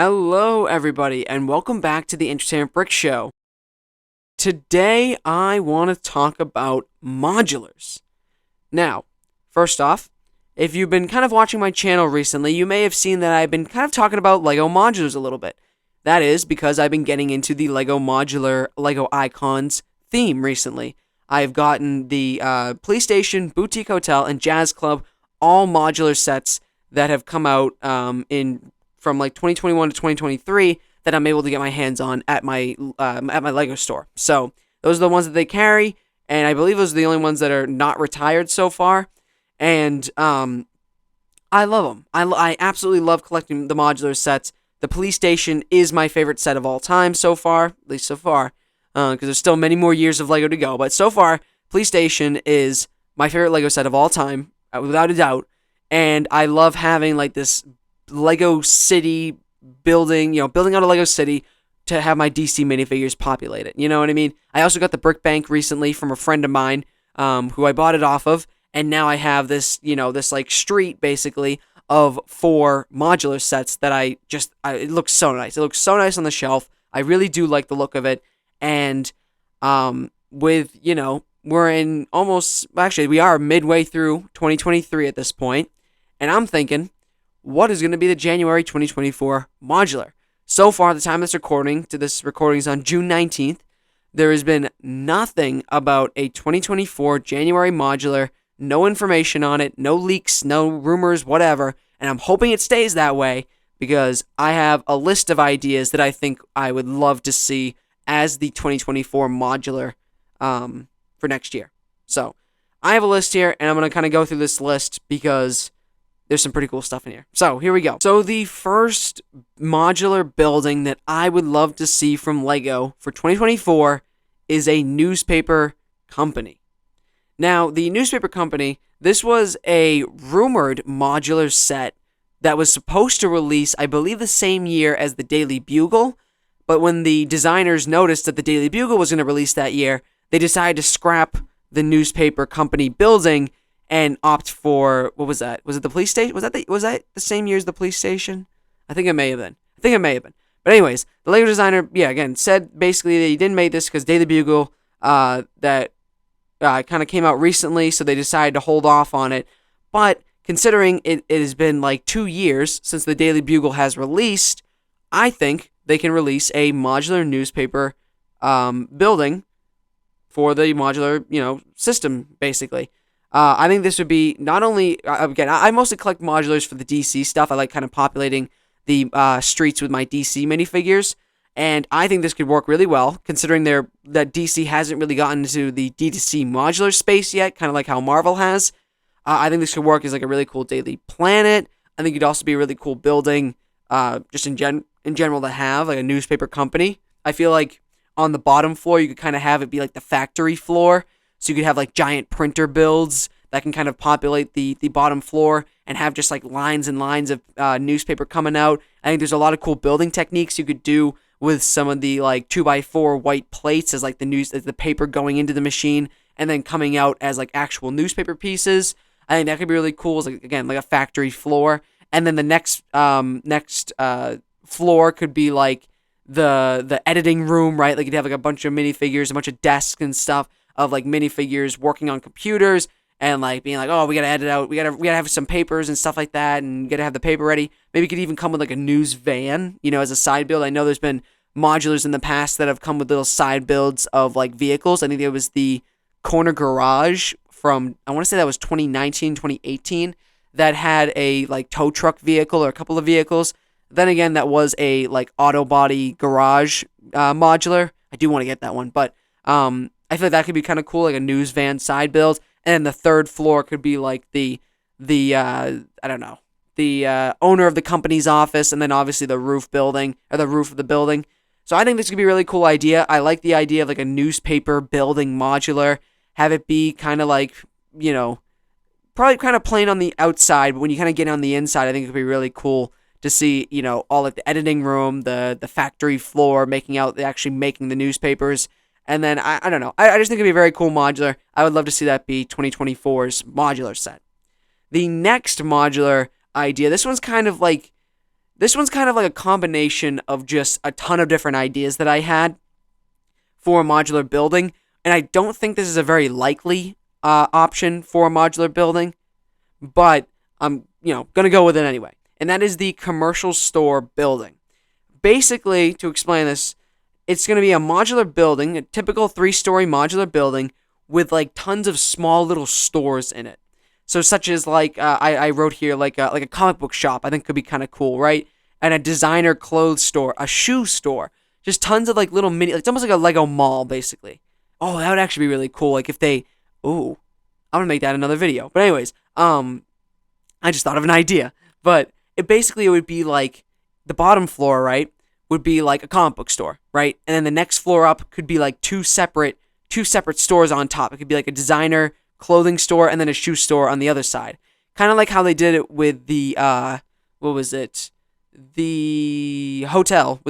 Hello, everybody, and welcome back to the Entertainment Brick Show. Today, I want to talk about modulars. Now, first off, if you've been kind of watching my channel recently, you may have seen that I've been kind of talking about LEGO modulars a little bit. That is because I've been getting into the LEGO modular LEGO icons theme recently. I've gotten the Police Station, Boutique Hotel, and Jazz Club, all modular sets that have come out in from like 2021 to 2023 that I'm able to get my hands on at my Lego store. So those are the ones that they carry, and I believe those are the only ones that are not retired so far. And I love them. I absolutely love collecting the modular sets. The Police Station is my favorite set of all time so far, at least so far, because there's still many more years of Lego to go. But so far, Police Station is my favorite Lego set of all time, without a doubt. And I love having like this Lego city building, building out a Lego city to have my DC minifigures populate it. You know what I mean? I also got the brick bank recently from a friend of mine, who I bought it off of, and now I have this, this like street basically of 4 modular sets that it looks so nice. It looks so nice on the shelf. I really do like the look of it, and we're in we are midway through 2023 at this point, and I'm thinking, what is going to be the January 2024 modular? So far, the time this recording is on June 19th. There has been nothing about a 2024 January modular, no information on it, no leaks, no rumors, whatever, and I'm hoping it stays that way because I have a list of ideas that I think I would love to see as the 2024 modular for next year. So, I have a list here, and I'm going to kind of go through this list because there's some pretty cool stuff in here. So, here we go. So, the first modular building that I would love to see from LEGO for 2024 is a newspaper company. Now, the newspaper company, this was a rumored modular set that was supposed to release, I believe, the same year as the Daily Bugle, but when the designers noticed that the Daily Bugle was going to release that year, they decided to scrap the newspaper company building and opt for, what was that? Was it the police station? Was that the same year as the police station? I think it may have been. But anyways, the Lego designer, again, said basically that he didn't make this because Daily Bugle, that kind of came out recently, so they decided to hold off on it. But considering it has been like 2 years since the Daily Bugle has released, I think they can release a modular newspaper building for the modular, system, basically. I think this would be not only, again, I mostly collect modulars for the DC stuff. I like kind of populating the streets with my DC minifigures, and I think this could work really well, considering that DC hasn't really gotten into the D2C modular space yet, kind of like how Marvel has. I think this could work as like a really cool daily planet. I think it'd also be a really cool building, just in general to have, like a newspaper company. I feel like on the bottom floor, you could kind of have it be like the factory floor. So you could have like giant printer builds that can kind of populate the bottom floor and have just like lines and lines of newspaper coming out. I think there's a lot of cool building techniques you could do with some of the like 2x4 white plates as like the paper going into the machine and then coming out as like actual newspaper pieces. I think that could be really cool. It's like, again, like a factory floor. And then the next floor could be like the editing room, right? Like you'd have like a bunch of minifigures, a bunch of desks and stuff of like minifigures working on computers and like being like, oh, we gotta edit out, we gotta have some papers and stuff like that, and gotta have the paper ready. Maybe it could even come with like a news van, as a side build. I know there's been modulars in the past that have come with little side builds of like vehicles. I think there was the corner garage from, I want to say that was 2019, 2018, that had a like tow truck vehicle or a couple of vehicles. Then again, that was a like auto body garage modular. I do want to get that one, but I feel like that could be kind of cool, like a news van side build. And then the third floor could be like the owner of the company's office, and then obviously the roof of the building. So I think this could be a really cool idea. I like the idea of like a newspaper building modular. Have it be kind of like, probably kind of plain on the outside, but when you kind of get on the inside, I think it could be really cool to see, all like the editing room, the factory floor, actually making the newspapers. And then, I don't know. I just think it'd be a very cool modular. I would love to see that be 2024's modular set. The next modular idea, this one's kind of like This one's kind of like a combination of just a ton of different ideas that I had for a modular building, and I don't think this is a very likely option for a modular building, but I'm gonna go with it anyway. And that is the commercial store building. Basically, to explain this, it's gonna be a modular building, a typical 3-story modular building with like tons of small little stores in it. So such as like I wrote here like a comic book shop. I think could be kind of cool, right? And a designer clothes store, a shoe store, just tons of like little mini. It's almost like a Lego mall, basically. Oh, that would actually be really cool. Like if they, ooh, I'm gonna make that another video. But anyways, I just thought of an idea. But it would be like the bottom floor, right? Would be like a comic book store, right? And then the next floor up could be like two separate stores on top. It could be like a designer clothing store and then a shoe store on the other side. Kind of like how they did it with the what was it? The hotel,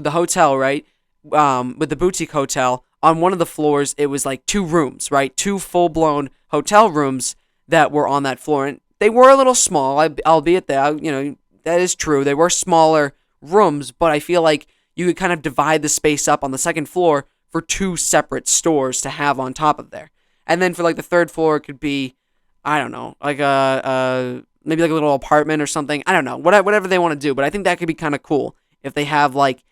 right? With the boutique hotel, on one of the floors it was like 2 rooms, right? 2 full-blown hotel rooms that were on that floor, and they were a little small, albeit that that is true. They were smaller rooms, but I feel like you could kind of divide the space up on the second floor for 2 separate stores to have on top of there. And then for like the third floor, it could be, I don't know, like maybe like a little apartment or something. I don't know, whatever they want to do. But I think that could be kind of cool if they have like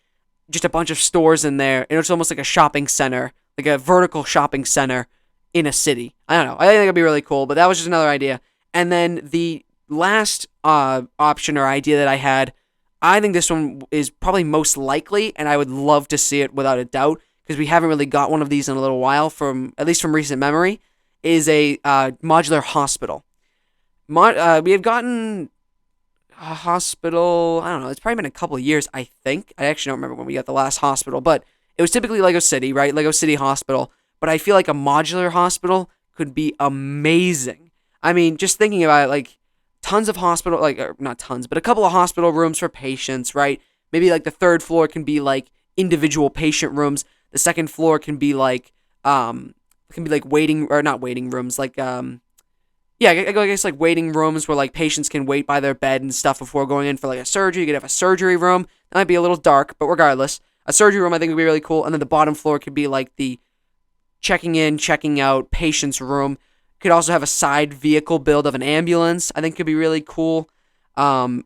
just a bunch of stores in there, and it's almost like a shopping center, like a vertical shopping center in a city. I don't know. I think that could be really cool. But that was just another idea. And then the last option or idea that I had, I think this one is probably most likely, and I would love to see it without a doubt, because we haven't really got one of these in a little while, at least from recent memory, is a modular hospital. We have gotten a hospital, I don't know, it's probably been a couple of years, I think. I actually don't remember when we got the last hospital, but it was typically Lego City, right? Lego City Hospital. But I feel like a modular hospital could be amazing. I mean, just thinking about it, like, tons of hospital, like, not tons, but a couple of hospital rooms for patients, right? Maybe, like, the third floor can be, like, individual patient rooms. The second floor can be like waiting, or not waiting rooms, like yeah, I guess like waiting rooms where like patients can wait by their bed and stuff before going in for like a surgery. You could have a surgery room. That might be a little dark, but regardless, a surgery room I think would be really cool. And then the bottom floor could be like the checking in, checking out patient's room. Could also have a side vehicle build of an ambulance. I think could be really cool. And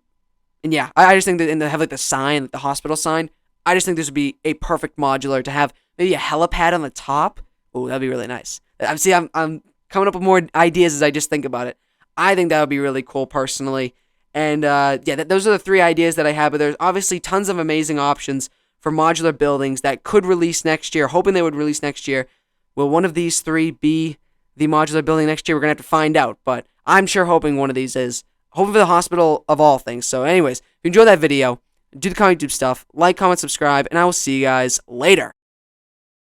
yeah, I just think that, and they have like the sign, like the hospital sign. I just think this would be a perfect modular to have maybe a helipad on the top. Oh, that'd be really nice. I'm coming up with more ideas as I just think about it. I think that would be really cool personally. And yeah, those are the 3 ideas that I have. But there's obviously tons of amazing options for modular buildings that could release next year. Hoping they would release next year. Will one of these 3 be the modular building next year? We're going to have to find out. But I'm sure hoping one of these is. Hoping for the hospital of all things. So anyways, if you enjoyed that video, do the comic YouTube stuff, like, comment, subscribe, and I will see you guys later.